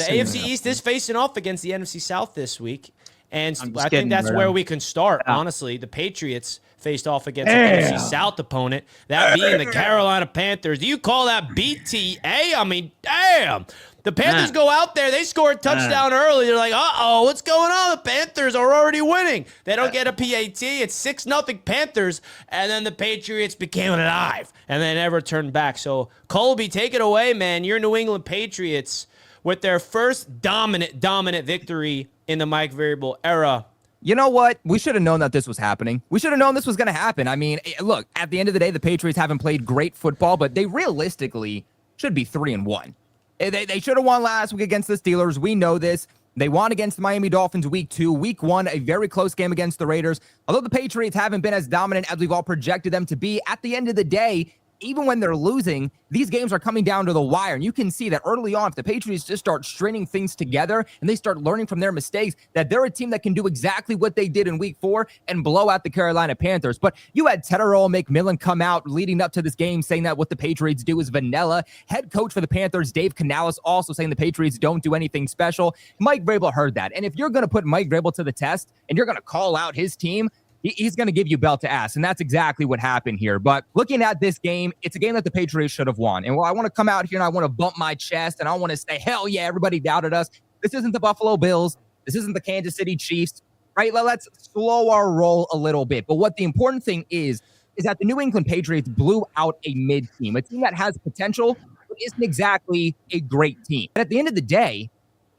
The AFC East is facing off against the NFC South this week. And I kidding, think that's bro. where we can start, honestly. The Patriots faced off against an NFC South opponent, that being the Carolina Panthers. Do you call that BTA? I mean, damn. The Panthers go out there. They score a touchdown early. They're like, uh-oh, what's going on? The Panthers are already winning. They don't get a PAT. It's 6-0 Panthers. And then the Patriots became alive. And they never turned back. So, Colby, take it away, man. Your New England Patriots with their first dominant victory in the Mike Vrabel era. You know what? We should have known that this was happening. We should have known this was going to happen. I mean, look, at the end of the day, the Patriots haven't played great football, but they realistically should be 3-1. They should have won last week against the Steelers. We know this. They won against the Miami Dolphins week 2. Week 1, a very close game against the Raiders. Although the Patriots haven't been as dominant as we've all projected them to be, at the end of the day, even when they're losing, these games are coming down to the wire. And you can see that early on, if the Patriots just start stringing things together and they start learning from their mistakes, that they're a team that can do exactly what they did in week 4 and blow out the Carolina Panthers. But you had Tagovailoa McMillan come out leading up to this game saying that what the Patriots do is vanilla. Head coach for the Panthers, Dave Canales, also saying the Patriots don't do anything special. Mike Vrabel heard that. And if you're going to put Mike Vrabel to the test and you're going to call out his team, he's going to give you belt to ass, and that's exactly what happened here. But looking at this game, it's a game that the Patriots should have won. And I want to come out here and I want to bump my chest, and I want to say, hell yeah, everybody doubted us. This isn't the Buffalo Bills. This isn't the Kansas City Chiefs, right? Let's slow our roll a little bit. But what the important thing is that the New England Patriots blew out a mid team, a team that has potential, but isn't exactly a great team. But at the end of the day,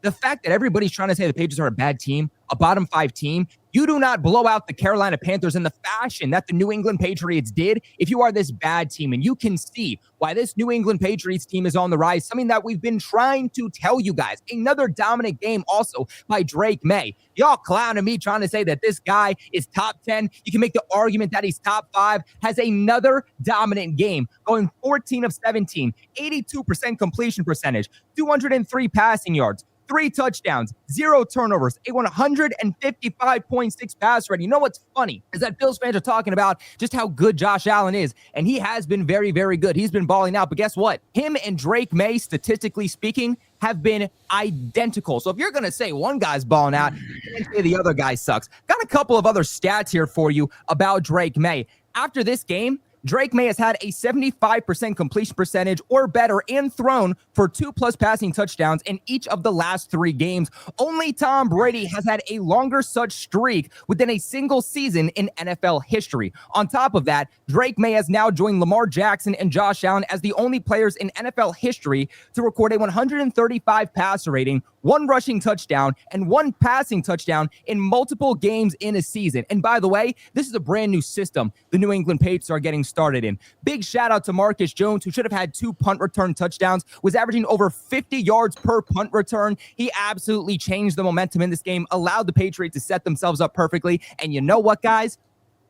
the fact that everybody's trying to say the Patriots are a bad team, a bottom 5 team, you do not blow out the Carolina Panthers in the fashion that the New England Patriots did if you are this bad team. And you can see why this New England Patriots team is on the rise, something that we've been trying to tell you guys. Another dominant game also by Drake May. Y'all clowning me trying to say that this guy is top 10. You can make the argument that he's top 5. Has another dominant game, going 14 of 17, 82% completion percentage, 203 passing yards, 3 touchdowns, 0 turnovers, a 155.6 pass rating. You know what's funny is that Bills fans are talking about just how good Josh Allen is, and he has been very, very good. He's been balling out, but guess what? Him and Drake May, statistically speaking, have been identical. So if you're going to say one guy's balling out, you can say the other guy sucks. Got a couple of other stats here for you about Drake May. After this game, Drake May has had a 75% completion percentage or better and thrown for 2+ passing touchdowns in each of the last 3 games. Only Tom Brady has had a longer such streak within a single season in NFL history. On top of that, Drake May has now joined Lamar Jackson and Josh Allen as the only players in NFL history to record a 135 passer rating, 1 rushing touchdown, and 1 passing touchdown in multiple games in a season. And by the way, this is a brand new system the New England Patriots are getting started in. Big shout out to Marcus Jones, who should have had 2 punt return touchdowns, was averaging over 50 yards per punt return. He absolutely changed the momentum in this game, allowed the Patriots to set themselves up perfectly. And you know what, guys?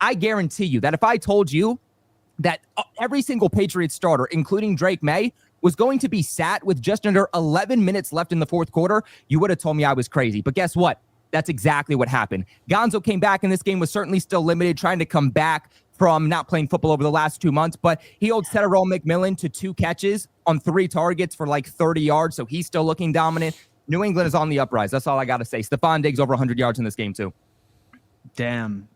I guarantee you that if I told you that every single Patriots starter, including Drake May, was going to be sat with just under 11 minutes left in the 4th quarter, you would have told me I was crazy. But guess what? That's exactly what happened. Gonzo came back in this game, was certainly still limited, trying to come back from not playing football over the last 2 months, but he holds Tagovailoa McMillan to 2 catches on 3 targets for like 30 yards, so he's still looking dominant. New England is on the uprise. That's all I got to say. Stephon Diggs over 100 yards in this game too. Damn.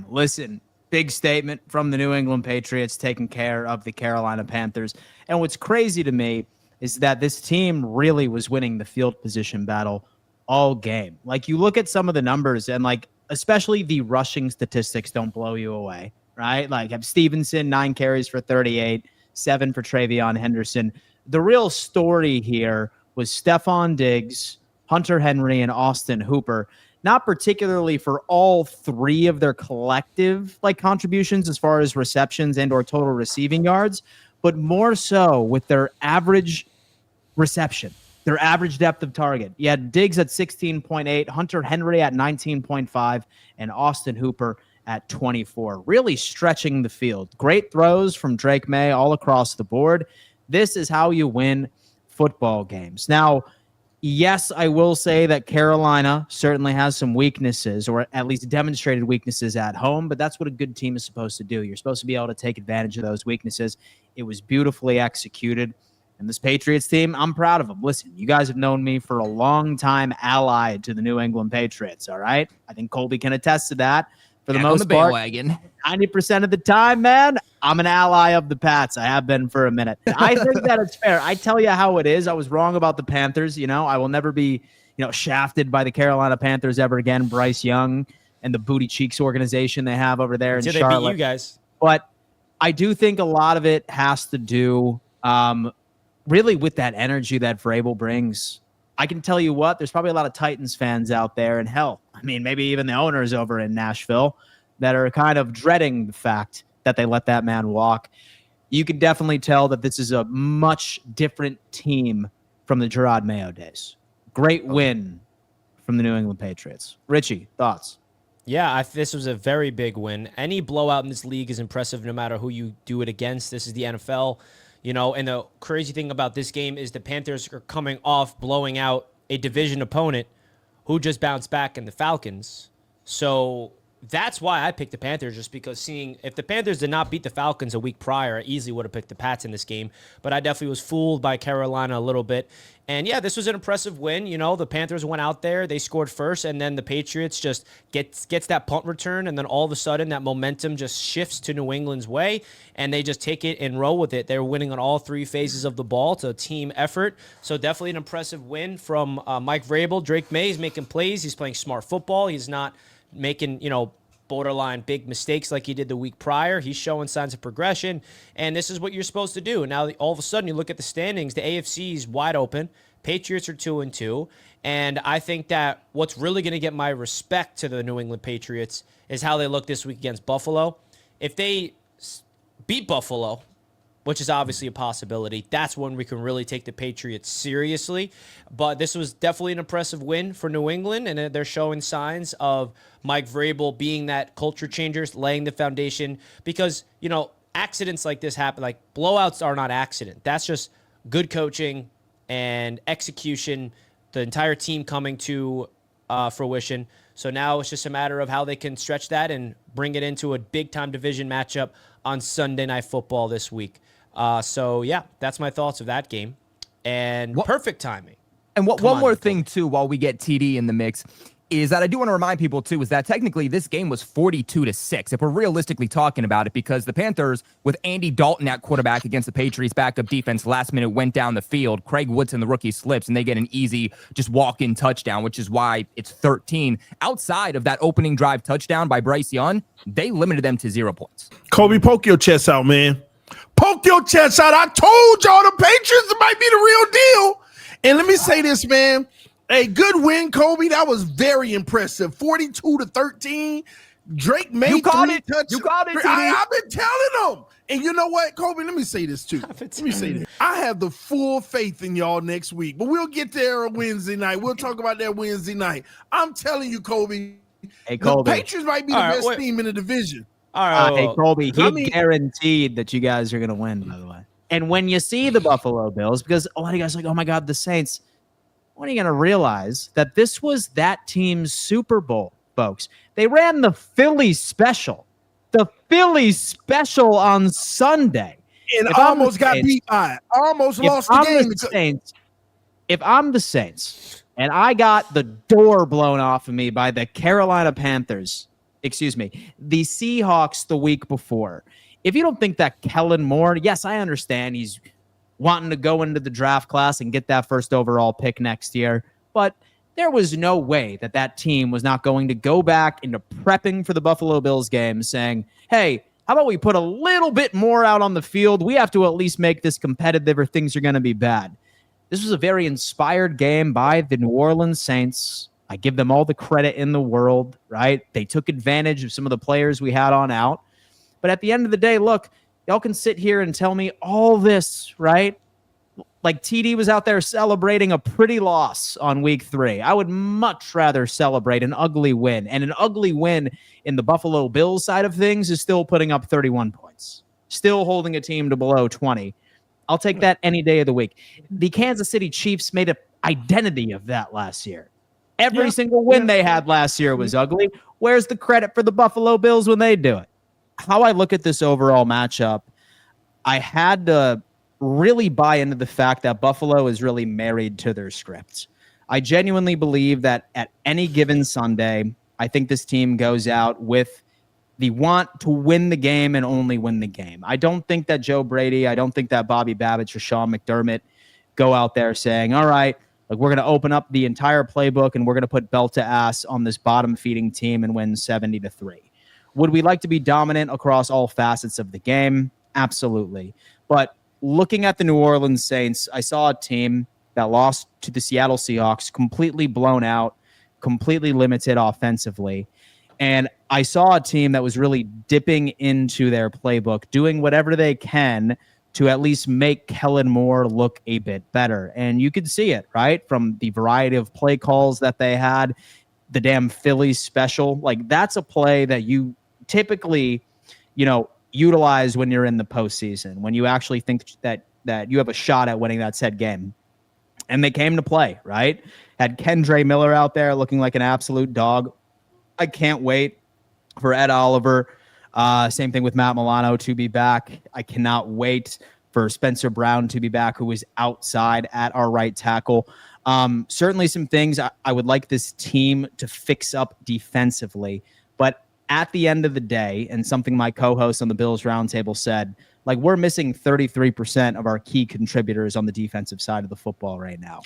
Listen, big statement from the New England Patriots taking care of the Carolina Panthers. And what's crazy to me is that this team really was winning the field position battle all game. Like, you look at some of the numbers and, like, especially the rushing statistics don't blow you away, right? Like, have Stevenson, 9 carries for 38, 7 for Travion Henderson. The real story here was Stephon Diggs, Hunter Henry, and Austin Hooper. Not particularly for all 3 of their collective contributions as far as receptions and or total receiving yards, but more so with their average reception, their average depth of target. You had Diggs at 16.8, Hunter Henry at 19.5, and Austin Hooper at 24, really stretching the field. Great throws from Drake May all across the board. This is how you win football games. Now, yes, I will say that Carolina certainly has some weaknesses, or at least demonstrated weaknesses at home, but that's what a good team is supposed to do. You're supposed to be able to take advantage of those weaknesses. It was beautifully executed. And this Patriots team, I'm proud of them. Listen, you guys have known me for a long time, allied to the New England Patriots, all right? I think Colby can attest to that. For the most part, 90% of the time, man, I'm an ally of the Pats. I have been for a minute. I think that it's fair. I tell you how it is. I was wrong about the Panthers. I will never be, shafted by the Carolina Panthers ever again. Bryce Young and the Booty Cheeks organization they have over there in Charlotte. They beat you guys. But I do think a lot of it has to do really with that energy that Vrabel brings. I can tell you what, there's probably a lot of Titans fans out there, and hell, I mean, maybe even the owners over in Nashville that are kind of dreading the fact that they let that man walk. You can definitely tell that this is a much different team from the Gerard Mayo days. Great win from the New England Patriots. Richie, thoughts? Yeah, this was a very big win. Any blowout in this league is impressive no matter who you do it against. This is the NFL. And the crazy thing about this game is the Panthers are coming off blowing out a division opponent who just bounced back in the Falcons. So that's why I picked the Panthers, just because if the Panthers did not beat the Falcons a week prior, I easily would have picked the Pats in this game. But I definitely was fooled by Carolina a little bit. And yeah, this was an impressive win. The Panthers went out there, they scored first, and then the Patriots just gets that punt return, and then all of a sudden that momentum just shifts to New England's way, and they just take it and roll with it. They're winning on all three phases of the ball. It's a team effort. So definitely an impressive win from Mike Vrabel. Drake May is making plays. He's playing smart football. He's not making, borderline big mistakes like he did the week prior. He's showing signs of progression, and this is what you're supposed to do. Now, all of a sudden, you look at the standings, the AFC is wide open. Patriots are 2-2, and I think that what's really going to get my respect to the New England Patriots is how they look this week against Buffalo. If they beat Buffalo, which is obviously a possibility, that's when we can really take the Patriots seriously. But this was definitely an impressive win for New England, and they're showing signs of Mike Vrabel being that culture changer, laying the foundation. Because, accidents like this happen. Like, blowouts are not accident. That's just good coaching and execution, the entire team coming to fruition. So now it's just a matter of how they can stretch that and bring it into a big-time division matchup on Sunday Night Football this week. So, yeah, that's my thoughts of that game. And perfect timing. And one more thing, too, while we get TD in the mix, is that I do want to remind people, too, is that technically this game was 42-6, if we're realistically talking about it, because the Panthers, with Andy Dalton at quarterback against the Patriots backup defense, last minute went down the field. Craig Woodson, the rookie, slips, and they get an easy just walk-in touchdown, which is why it's 13. Outside of that opening drive touchdown by Bryce Young, they limited them to 0 points. Kobe, poke your chest out, man. Poke your chest out. I told y'all the Patriots might be the real deal. And let me say this, man. A good win, Kobe. That was very impressive. 42-13. Drake made you called three it. touchdowns. You called it. I've been telling them. And you know what, Kobe? Let me say this too. I have the full faith in y'all next week, but we'll get there on Wednesday night. We'll talk about that Wednesday night. I'm telling you, Kobe. Hey, Colby. The Patriots might be the best team in the division. All right, hey, Colby, he guaranteed that you guys are going to win, by the way. And when you see the Buffalo Bills, because a lot of you guys are like, oh, my God, the Saints, when are you going to realize that this was that team's Super Bowl, folks? They ran the Philly special. The Philly special on Sunday. And almost got beat by it. Almost lost the game. If I'm the Saints and I got the door blown off of me by the Carolina Panthers, the Seahawks the week before, if you don't think that Kellen Moore, yes, I understand he's wanting to go into the draft class and get that first overall pick next year, but there was no way that that team was not going to go back into prepping for the Buffalo Bills game saying, hey, how about we put a little bit more out on the field? We have to at least make this competitive or things are going to be bad. This was a very inspired game by the New Orleans Saints. I give them all the credit in the world, right? They took advantage of some of the players we had on out. But at the end of the day, look, y'all can sit here and tell me all this, right? Like TD was out there celebrating a pretty loss on week 3. I would much rather celebrate an ugly win. And an ugly win in the Buffalo Bills side of things is still putting up 31 points, still holding a team to below 20. I'll take that any day of the week. The Kansas City Chiefs made an identity of that last year. Every single win they had last year was ugly. Where's the credit for the Buffalo Bills when they do it? How I look at this overall matchup, I had to really buy into the fact that Buffalo is really married to their scripts. I genuinely believe that at any given Sunday, I think this team goes out with the want to win the game and only win the game. I don't think that Joe Brady, I don't think that Bobby Babbitt or Sean McDermott go out there saying, all right, like we're going to open up the entire playbook and we're going to put belt to ass on this bottom feeding team and win 70-3. Would we like to be dominant across all facets of the game? Absolutely. But looking at the New Orleans Saints, I saw a team that lost to the Seattle Seahawks, completely blown out, completely limited offensively. And I saw a team that was really dipping into their playbook, doing whatever they can to at least make Kellen Moore look a bit better. And you could see it, right? From the variety of play calls that they had, the damn Phillies special. Like, that's a play that you typically, utilize when you're in the postseason, when you actually think that you have a shot at winning that said game. And they came to play, right? Had Kendre Miller out there looking like an absolute dog. I can't wait for Ed Oliver. Same thing with Matt Milano to be back. I cannot wait for Spencer Brown to be back, who is outside at our right tackle. Certainly some things I would like this team to fix up defensively. But at the end of the day, and something my co-host on the Bills Roundtable said, like, we're missing 33% of our key contributors on the defensive side of the football right now.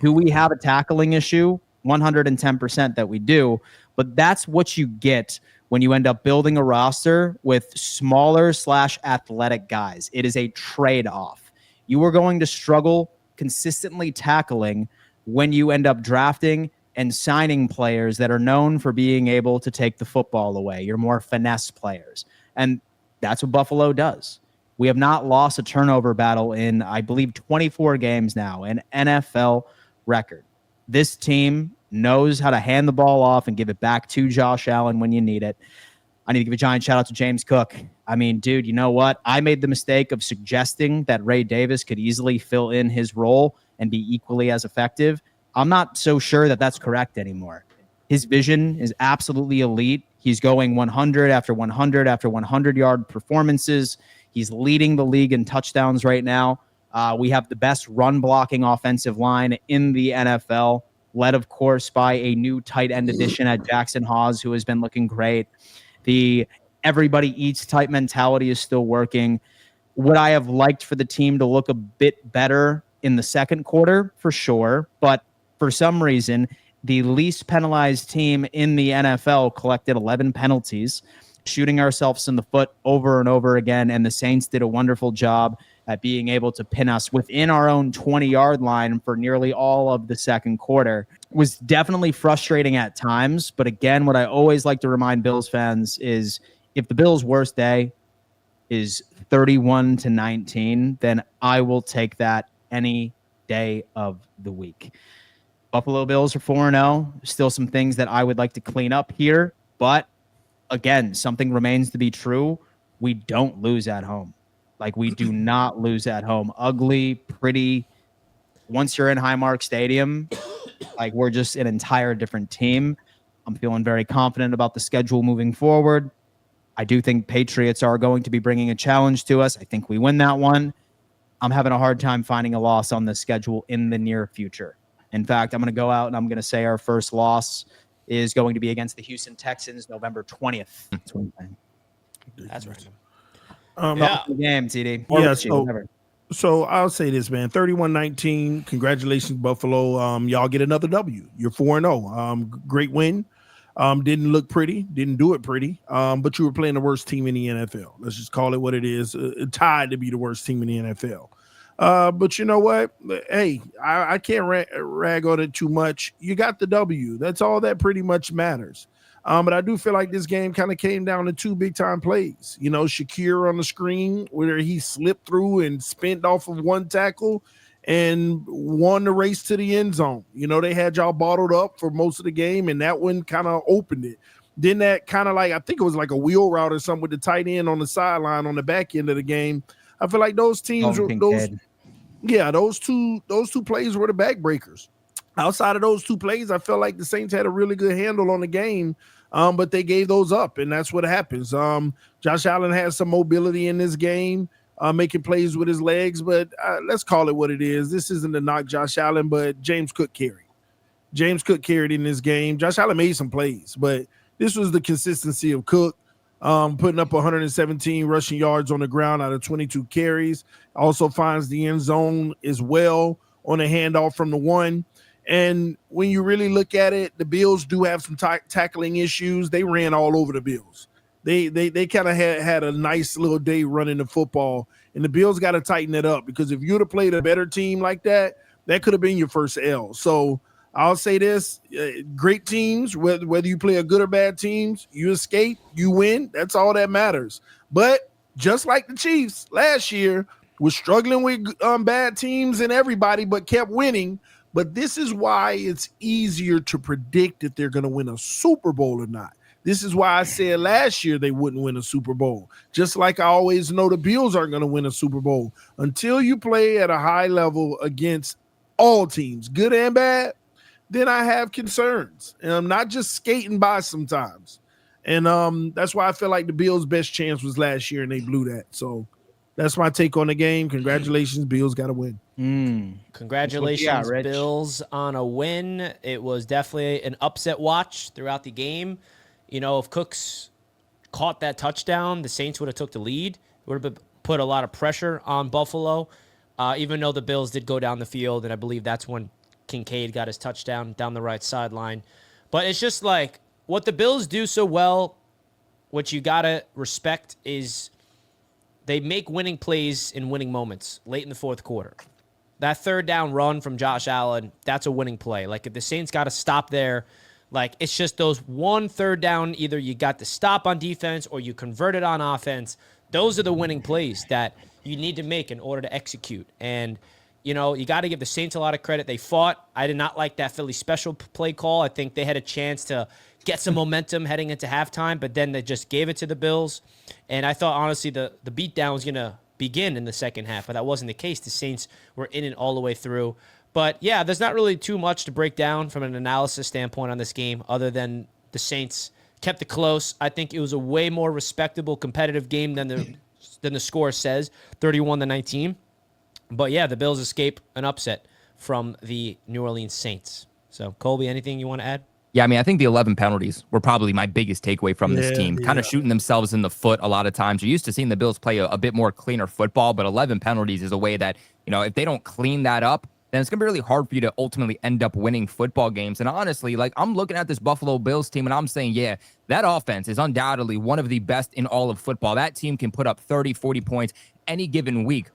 Do we have a tackling issue? 110% that we do. But that's what you get when you end up building a roster with smaller/athletic guys. It is a trade-off. You are going to struggle consistently tackling when you end up drafting and signing players that are known for being able to take the football away. You're more finesse players. And that's what Buffalo does. We have not lost a turnover battle in, I believe, 24 games now, an NFL record. This team knows how to hand the ball off and give it back to Josh Allen when you need it. I need to give a giant shout out to James Cook. I mean, dude, you know what? I made the mistake of suggesting that Ray Davis could easily fill in his role and be equally as effective. I'm not so sure that that's correct anymore. His vision is absolutely elite. He's going 100 after 100 after 100-yard performances. He's leading the league in touchdowns right now. We have the best run-blocking offensive line in the NFL, led, of course, by a new tight end addition at Jackson Hawes, who has been looking great. The everybody eats type mentality is still working. Would I have liked for the team to look a bit better in the second quarter? For sure. But for some reason, the least penalized team in the NFL collected 11 penalties, shooting ourselves in the foot over and over again. And the Saints did a wonderful job at being able to pin us within our own 20-yard line for nearly all of the second quarter. It was definitely frustrating at times. But again, what I always like to remind Bills fans is if the Bills' worst day is 31-19, then I will take that any day of the week. Buffalo Bills are 4-0. Still some things that I would like to clean up here. But again, something remains to be true. We don't lose at home. Like, we do not lose at home. Ugly, pretty. Once you're in Highmark Stadium, like, we're just an entire different team. I'm feeling very confident about the schedule moving forward. I do think Patriots are going to be bringing a challenge to us. I think we win that one. I'm having a hard time finding a loss on the schedule in the near future. In fact, I'm going to go out and I'm going to say our first loss is going to be against the Houston Texans, November 20th. That's right. Yeah. Game, TD. So I'll say this, man. 31-19. Congratulations, Buffalo. Y'all get another W. You're 4-0. Great win. Didn't look pretty. Didn't do it pretty. But you were playing the worst team in the NFL. Let's just call it what it is. Tied to be the worst team in the NFL. But you know what? Hey, I can't rag on it too much. You got the W. That's all that pretty much matters. But I do feel like this game kind of came down to two big-time plays. You know, Shakir on the screen where he slipped through and spent off of one tackle and won the race to the end zone. You know, they had y'all bottled up for most of the game, and that one kind of opened it. Then that kind of like, I think it was like a wheel route or something with the tight end on the sideline on the back end of the game. I feel like those teams were those two plays were the backbreakers. Outside of those two plays, I felt like the Saints had a really good handle on the game, but they gave those up, and that's what happens. Josh Allen has some mobility in this game. making plays with his legs. But let's call it what it is. This isn't to knock Josh Allen, but James Cook carried. James Cook carried in this game. Josh Allen made some plays, but this was the consistency of Cook, putting up 117 rushing yards on the ground out of 22 carries. Also finds the end zone as well on a handoff from the 1. And when you really look at it, the Bills do have some tackling issues. They ran all over the Bills. They kind of had a nice little day running the football, and the Bills got to tighten it up, because if you would have played a better team like that, that could have been your first L. So I'll say this, great teams, whether you play a good or bad teams, you escape, you win. That's all that matters. But just like the Chiefs last year, was struggling with bad teams and everybody, but kept winning. But this is why it's easier to predict if they're going to win a Super Bowl or not. This is why I said last year they wouldn't win a Super Bowl. Just like I always know the Bills aren't going to win a Super Bowl. Until you play at a high level against all teams, good and bad, then I have concerns. And I'm not just skating by sometimes. And that's why I feel like the Bills' best chance was last year, and they blew that. So that's my take on the game. Congratulations, Bills got to win. Congratulations, Bills, on a win. It was definitely an upset watch throughout the game. You know, if Cooks caught that touchdown, the Saints would have took the lead. It would have put a lot of pressure on Buffalo, even though the Bills did go down the field, and I believe that's when Kincaid got his touchdown down the right sideline. But it's just like what the Bills do so well, what you got to respect, is they make winning plays in winning moments late in the fourth quarter. That third down run from Josh Allen, that's a winning play. Like, if the Saints got to stop there, like, it's just those one third down, either you got to stop on defense or you converted on offense. Those are the winning plays that you need to make in order to execute. And you know, you got to give the Saints a lot of credit. They fought. I did not like that Philly special play call. I think they had a chance to get some momentum heading into halftime, but then they just gave it to the Bills. And I thought, honestly, the beatdown was going to begin in the second half, but that wasn't the case. The Saints were in it all the way through. But, yeah, there's not really too much to break down from an analysis standpoint on this game other than the Saints kept it close. I think it was a way more respectable, competitive game than the score says, 31-19. But, yeah, the Bills escape an upset from the New Orleans Saints. So, Colby, anything you want to add? Yeah, I mean, I think the 11 penalties were probably my biggest takeaway from this team. Kind of shooting themselves in the foot a lot of times. You're used to seeing the Bills play a bit more cleaner football, but 11 penalties is a way that, you know, if they don't clean that up, then it's going to be really hard for you to ultimately end up winning football games. And honestly, like, I'm looking at this Buffalo Bills team and I'm saying, yeah, that offense is undoubtedly one of the best in all of football. That team can put up 30, 40 points any given week.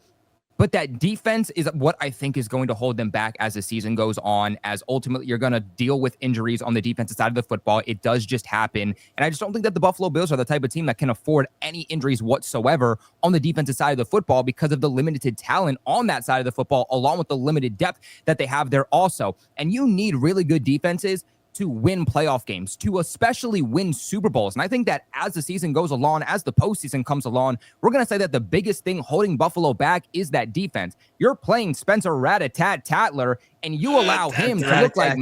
But that defense is what I think is going to hold them back as the season goes on, as ultimately you're going to deal with injuries on the defensive side of the football. It does just happen. And I just don't think that the Buffalo Bills are the type of team that can afford any injuries whatsoever on the defensive side of the football because of the limited talent on that side of the football, along with the limited depth that they have there also. And you need really good defenses to win playoff games, to especially win Super Bowls. And I think that as the season goes along, as the postseason comes along, we're going to say that the biggest thing holding Buffalo back is that defense. You're playing Spencer Rat-a-tat-Tatler, and you allow him to look like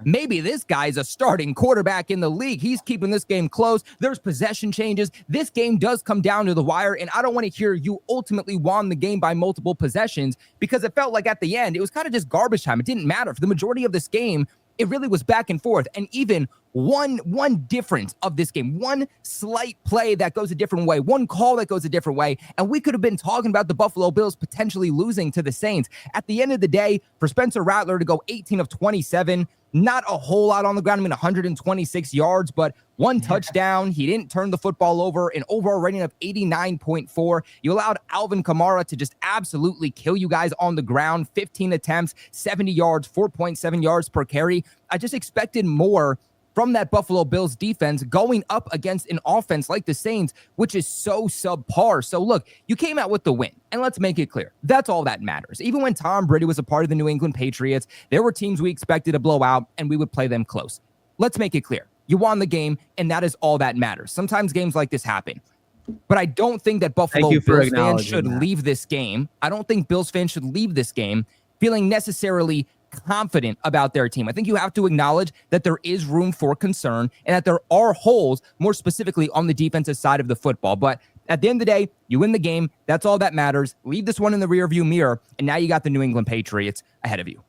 maybe this guy's a starting quarterback in the league. He's keeping this game close. There's possession changes. This game does come down to the wire, and I don't want to hear you ultimately won the game by multiple possessions, because it felt like at the end, it was kind of just garbage time. It didn't matter. For the majority of this game, it really was back and forth. And even one difference of this game, one slight play that goes a different way, one call that goes a different way, and we could have been talking about the Buffalo Bills potentially losing to the Saints. At the end of the day, for Spencer Rattler to go 18 of 27, not a whole lot on the ground. I mean, 126 yards, but one touchdown. He didn't turn the football over, an overall rating of 89.4. You allowed Alvin Kamara to just absolutely kill you guys on the ground. 15 attempts, 70 yards, 4.7 yards per carry. I just expected more from that Buffalo Bills defense going up against an offense like the Saints, which is so subpar. So look, you came out with the win, and let's make it clear. That's all that matters. Even when Tom Brady was a part of the New England Patriots, there were teams we expected to blow out, and we would play them close. Let's make it clear. You won the game, and that is all that matters. Sometimes games like this happen. But I don't think that Buffalo Bills fans should leave this game. I don't think Bills fans should leave this game feeling necessarily confident about their team. I think you have to acknowledge that there is room for concern and that there are holes, more specifically on the defensive side of the football. But At the end of the day, you win the game. That's all that matters. Leave this one in the rearview mirror, and now you got the New England Patriots ahead of you.